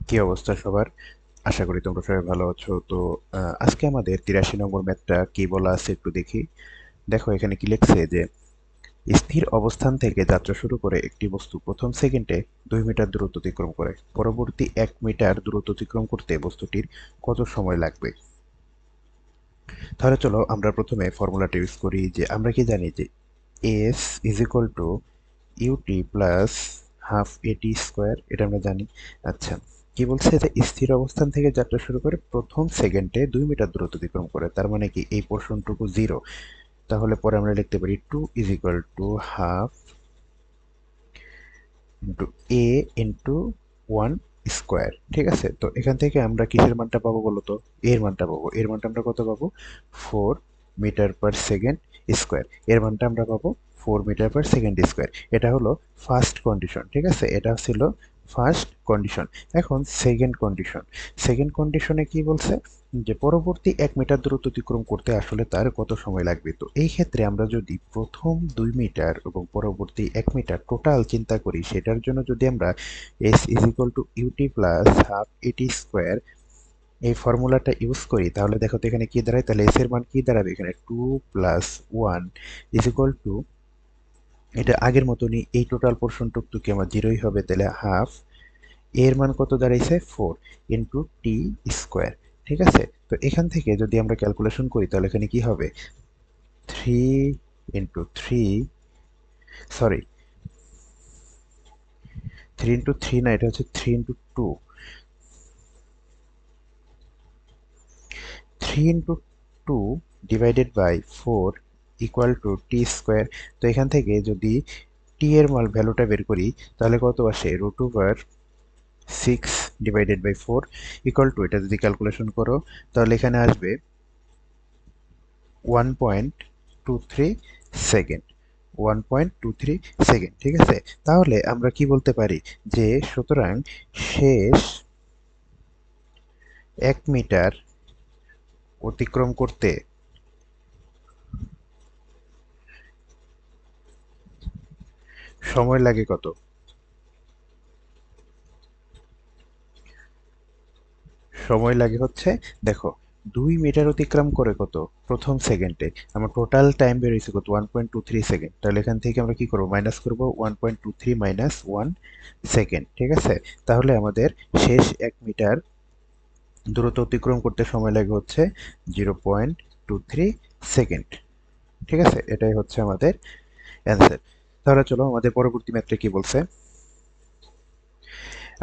কি অবস্থা সবার? আশা করি তোমরা সবাই ভালো আছো। তো আজকে আমাদের 83 নম্বর ম্যাথটা কি বলা আছে একটু দেখি। দেখো এখানে কি লিখছে যে স্থির অবস্থান থেকে যাত্রা শুরু করে একটি বস্তু প্রথম সেকেন্ডে 2 মিটার দূরত্ব অতিক্রম করে। পরবর্তী 1 মিটার দূরত্ব অতিক্রম করতে বস্তুটির কত সময় লাগবে? তাহলে চলো আমরা প্রথমে ফর্মুলাটা ইউজ করি। যে আমরা কি জানি যে s is equal to u t plus half a t square, এটা আমরা জানি। আচ্ছা, কি বলছে যে স্থির অবস্থান থেকে যাত্রা শুরু করে প্রথম সেকেন্ডে 2 মিটার দূরত্ব অতিক্রম করে, তার মানে কি এই পোর্শনটুকু জিরো। তাহলে পরে আমরা লিখতে পারি two is equal to half into a into one square. ঠিক আছে, তো এখান থেকে আমরা কিসের মানটা পাবো বলো তো? এর মানটা পাবো। এর মানটা আমরা কত পাবো? 4 মিটার পার সেকেন্ড স্কোয়ার। এর মানটা আমরা পাবো 4 মিটার পার সেকেন্ড স্কোয়ার। এটা হলো ফার্স্ট কন্ডিশন। ঠিক আছে, এটা ছিল ফার্স্ট কন্ডিশন। এখন সেকেন্ড কন্ডিশন। সেকেন্ড কন্ডিশনে কি বলছে যে পরবর্তী 1 মিটার দূরত্ব অতিক্রম করতে আসলে তার কত সময় লাগবে। তো এই ক্ষেত্রে আমরা যদি প্রথম 2 মিটার এবং পরবর্তী 1 মিটার টোটাল চিন্তা করি, সেটার জন্য যদি আমরা s is equal to u t plus half a t square এই ফর্মুলাটা ইউজ করি, তাহলে দেখো তো এখানে কি দাঁড়ায়। তাহলে এস এর মান কি দাঁড়াবে? এখানে 2 + 1 ইজ ইকুয়াল টু, এটা আগের মতনই, এই টোটাল পোর্শনটুকু কি আমার জিরোই হবে, তাহলে হাফ এর মান কত দাঁড়াইছে? 4 × টি স্কোয়ার। ঠিক আছে, তো এখান থেকে যদি আমরা ক্যালকুলেশন করি তাহলে এখানে কি হবে? 3 × 3, সরি 3 × 3 না, এটা হচ্ছে 3 × 2। 3 × 2 divided by 4 equal to t square. তো এখান থেকে যদি টি এর মান ভ্যালুটা বের করি তাহলে কত আসে? √6 / 4 ইকুয়াল টু, এটা যদি ক্যালকুলেশন করো তাহলে এখানে আসবে 1.23 সেকেন্ড। 1.23 সেকেন্ড। ঠিক আছে, তাহলে আমরা কি বলতে পারি যে সুতরাং শেষ 1 মিটার অতিক্রম করতে সময় লাগে কত? সময় লাগে হচ্ছে, দেখো 2 মিটার অতিক্রম করে কত প্রথম সেকেন্ডে, আমার টোটাল টাইম বেরিয়েছে কত? 1.23 সেকেন্ড। তাহলে এখান থেকে আমরা কি করবো? মাইনাস করবো 1.23 মাইনাস 1 সেকেন্ড। ঠিক আছে, তাহলে আমাদের শেষ 1 মিটার দূরত্ব অতিক্রম করতে সময় লাগে হচ্ছে 0.23 সেকেন্ড। ঠিক আছে, এটাই হচ্ছে আমাদের অ্যান্সার। তাহলে চলো আমাদের পরবর্তী ম্যাথটা কি বলছে।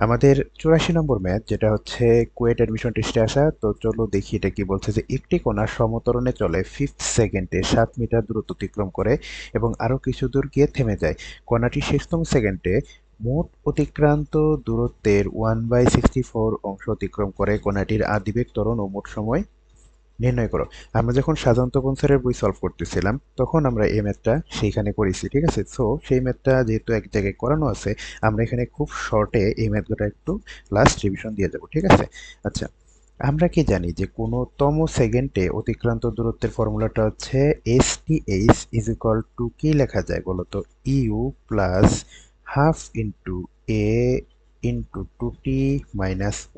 আমাদের 84 নম্বর ম্যাথ, যেটা হচ্ছে কুয়েট অ্যাডমিশন টেস্টে আসা। তো চলো দেখি এটা কি বলছে। যে একটি কণা সমতরণে চলে 5 সেকেন্ডে 7 মিটার দূরত্ব অতিক্রম করে এবং আরও কিছু দূর গিয়ে থেমে যায়। কণাটি শেষতম সেকেন্ডে মোট অতিক্রান্ত দূরত্বের 1/64 অংশ অতিক্রম করে। কণাটির আদিবেগ, ত্বরণ ও মোট সময় নির্ণয় করো। আমরা যখন সাধারণ তপন স্যারের বই সলভ করতেছিলাম তখন আমরা এই ম্যাথটা সেইখানে করেছি। ঠিক আছে, সো সেই ম্যাথটা যেহেতু এক জায়গায় করানো আছে, আমরা এখানে খুব শর্টে এই ম্যাথগুলো একটু লাস্ট রিভিশন দিয়ে যাব। ঠিক আছে, আচ্ছা, আমরা কি জানি যে কোনো তম সেকেন্ডে অতিক্রান্ত দূরত্বের ফর্মুলাটা হচ্ছে এসটিএইচ ইজ ইকুয়াল টু, কি লেখা যায় বলো তো? U plus half into a into 2t -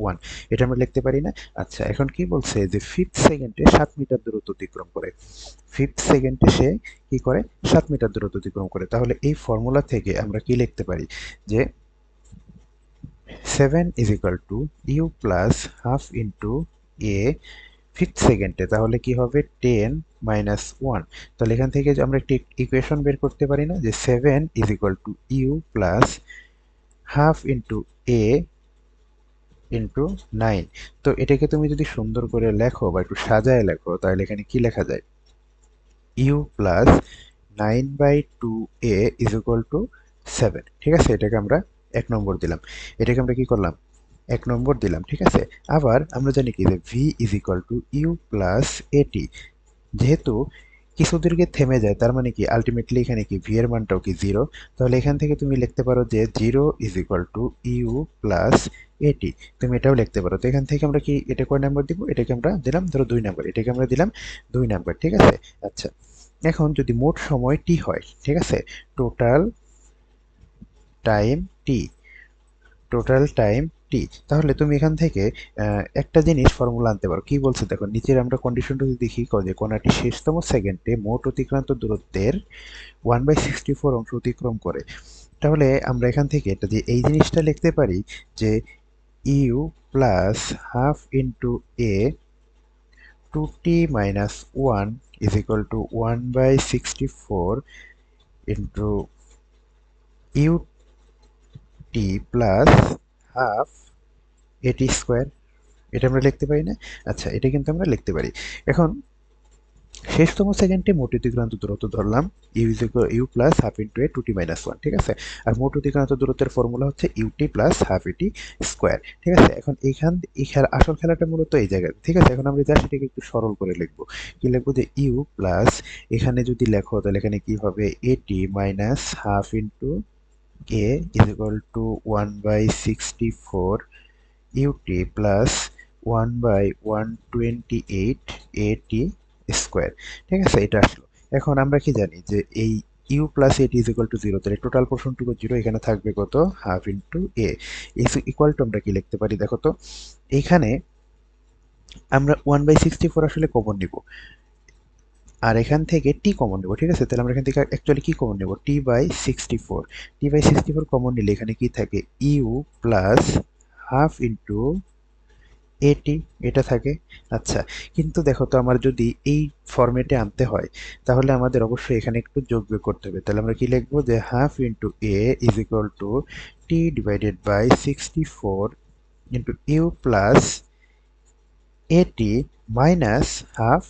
1। এটা আমরা লিখতে পারি না? আচ্ছা, এখন কি বলছে যে 5 সেকেন্ডে 7 মিটার দূরত্ব অতিক্রম করে। 5 সেকেন্ডে সে কি করে? 7 মিটার দূরত্ব অতিক্রম করে। তাহলে এই ফর্মুলা থেকে আমরা কি লিখতে পারি যে 7 is equal to u plus half into a 5 সেকেন্ডে, তাহলে কি হবে? 10 - 1। তাহলে এখান থেকে যে আমরা একটি ইকুয়েশন বের করতে পারি না, যে 7 is equal to u plus half into a into 9। তো এটাকে তুমি যদি সুন্দর করে লেখো বা একটু সাজায় লেখো তাহলে এখানে কি লেখা যায়? U plus 9/2 a is equal to 7। ঠিক আছে, এটাকে আমরা 1 নম্বর দিলাম। এটাকে আমরা কি করলাম? 1 নম্বর দিলাম। ঠিক আছে, আবার আমরা জানি কি যে v is equal to u plus a t. যেহেতু কিছু দূরকে থেমে যায়, তার মানে কি আলটিমেটলি এখানে কি ভি এর মানটাও কি জিরো। তাহলে এখান থেকে তুমি লিখতে পারো যে 0 is equal to u plus a t. তুমি এটাও লিখতে পারো। তো এখান থেকে আমরা কি এটা কয় নাম্বার দিব? এটাকে আমরা দিলাম ধরো 2 নাম্বার, এটাকে আমরা দিলাম 2 নাম্বার। ঠিক আছে, আচ্ছা, এখন যদি মোট সময় টি হয়, ঠিক আছে, টোটাল টাইম টি, টোটাল টাইম টি। তাহলে তুমি এখান থেকে একটা জিনিস ফর্মুলা আনতে পারো। কি বলছে দেখো, নিচের আমরা কন্ডিশনটা যদি দেখি যে কণাটি শেষতম সেকেন্ডে মোট অতিক্রান্ত দূরত্বের 1/64 অংশ অতিক্রম করে। তাহলে আমরা এখান থেকে এটা যে এই জিনিসটা লিখতে পারি যে u plus half into a 2t - 1 is equal to 1/64 into ut plus half a t square. এটা আমরা লিখতে পারি না? আচ্ছা, এটা কিন্তু আমরা লিখতে পারি। এখন শেষতম সেকেন্ডে মোট অতিক্রান্ত দূরত্ব ধরলাম u plus half into a 2t - 1, ঠিক আছে? আর মোট অতিক্রান্ত দূরত্বের ফর্মুলা হচ্ছে UT plus half a t square, ঠিক আছে? এখন এই খেলা, আসল খেলাটা মূলত এই জায়গায়, ঠিক আছে? এখন আমরা জাস্ট এটাকে একটু সরল করে লিখবো। কি লিখবো যে ইউ প্লাস, এখানে যদি লেখো তাহলে এখানে কি হবে, a t minus half into a is equal to 1/64 u t plus 1/128 a t square, ঠিক আছে? এটা আসলো। এখন আমরা কি জানি যে এই you plus a t is equal two zero, তাহলে টোটাল পোর্শনটুকু জিরো, এখানে থাকবে কত, half into a is equal two, আমরা কি লিখতে পারি দেখো তো, এইখানে আমরা 1/64 আসলে কমন নিব, আর এখান থেকে টি কমন নেব, ঠিক আছে? তাহলে আমরা এখান থেকে অ্যাকচুয়ালি কি কমন নেব, টি বাই সিক্সটি ফোর কমন নিলে এখানে কি থাকে, ইউ প্লাস হাফ ইন্টু এটি, এটা থাকে। আচ্ছা, কিন্তু দেখো তো, আমার যদি এই ফরম্যাটে আনতে হয় তাহলে আমাদের অবশ্যই এখানে একটু যোগ বিয়োগ করতে হবে। তাহলে আমরা কি লিখবো যে half into a is equal to t/64 into u plus a t minus half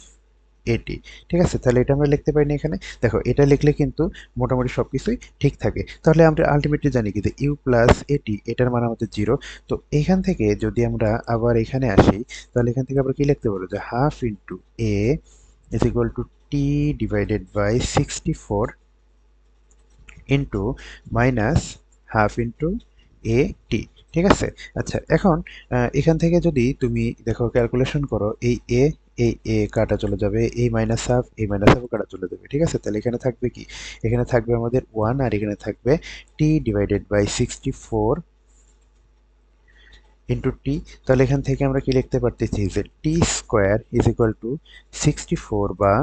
a t, ঠিক আছে? তাহলে এটা আমরা লিখতে পারি না এখানে? দেখো, এটা লিখলে কিন্তু মোটামুটি সবকিছুই ঠিক থাকে। তাহলে আমরা আলটিমেটলি জানি কি যে ইউ প্লাস এটি, এটার মান আমাদের জিরো। তো এখান থেকে যদি আমরা আবার এখানে আসি, তাহলে এখান থেকে আমরা কি লিখতে পারবো যে half into a is equal to t/64 into minus half into a t, ঠিক আছে? আচ্ছা, এখন এখান থেকে যদি তুমি দেখো, ক্যালকুলেশন করো, এই এ কাটা চলে যাবে, এই মাইনাস হাফ কাটা চলে যাবে, ঠিক আছে? তাহলে এখানে থাকবে কি, এখানে থাকবে আমাদের 1, আর এখানে থাকবে t/64 ইন্টু টি। তাহলে এখান থেকে আমরা কি লিখতে পারতেছি যে টি স্কোয়ার ইজ ইকুয়াল টু 64 বা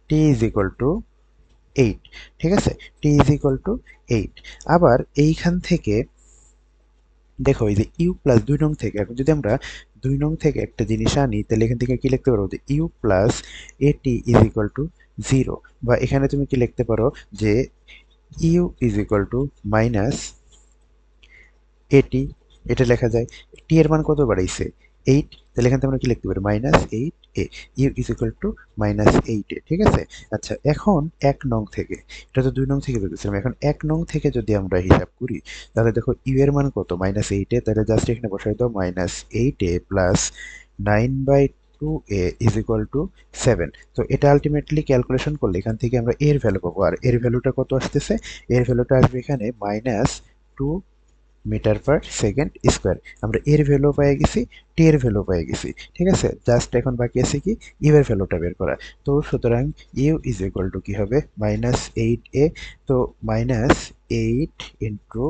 টি ইজ ইকুয়াল টু 8, ঠিক আছে? টি ইজ ইকুয়াল টু 8। আবার এইখান থেকে দেখো, এই যে ইউ প্লাস 2 নং থেকে, এখন যদি আমরা 2 নং থেকে একটা জিনিস আনি, তাহলে এখান থেকে কি লিখতে পারবো যে u plus a t is equal to 0, বা এখানে তুমি কি লিখতে পারো যে u is equal to minus a t, এটা লেখা যায়। টি এর মান কত বাড়াইছে, 8, তাহলে এখান থেকে আমরা কি লিখতে পারি, -8 এ ইউ ইজ ইকুয়াল টু -8 এ, ঠিক আছে? আচ্ছা, এখন 1 নং থেকে, এটা তো 2 নং থেকে বের করছিলাম, এখন 1 নং থেকে যদি আমরা হিসাব করি, তাহলে দেখো ইউ এর মান কত, -8 এ, তাহলে জাস্ট এখানে বসাই দাও, -8 a plus 9/2 a is equal to 7। তো এটা আলটিমেটলি ক্যালকুলেশন করলে এখান থেকে আমরা এর ভ্যালু পাবো, আর এর ভ্যালুটা কত আসতেছে, এর ভ্যালুটা আসবে এখানে -2 মিটার পার সেকেন্ড স্কোয়ার। আমরা এর ভ্যালু পেয়ে গেছি, টি এর ভ্যালু পেয়ে গেছি, ঠিক আছে? জাস্ট এখন বাকি আছে কি, ইউ এর ভ্যালুটা বের করা। তো সুতরাং ইউ ইজ ইকুয়াল টু কি হবে, -8 এ, তো -8 ইন্টু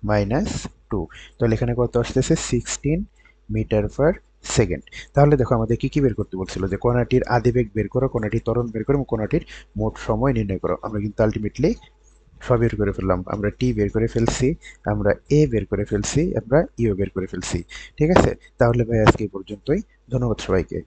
-2, তাহলে এখানে কত আসতেছে, 16 মিটার পার সেকেন্ড। তাহলে দেখো, আমাদের কি কি বের করতে বলছিল, যে কণাটির আদিবেগ বের করো, কণাটির ত্বরণ বের করো এবং কণাটির মোট সময় নির্ণয় করো। আমরা কিন্তু আলটিমেটলি সব বের করে ফেললাম। আমরা টি বের করে ফেলছি, আমরা এ বের করে ফেলছি, আমরা ইও বের করে ফেলছি, ঠিক আছে? তাহলে ভাই আজকে এই পর্যন্তই। ধন্যবাদ সবাইকে।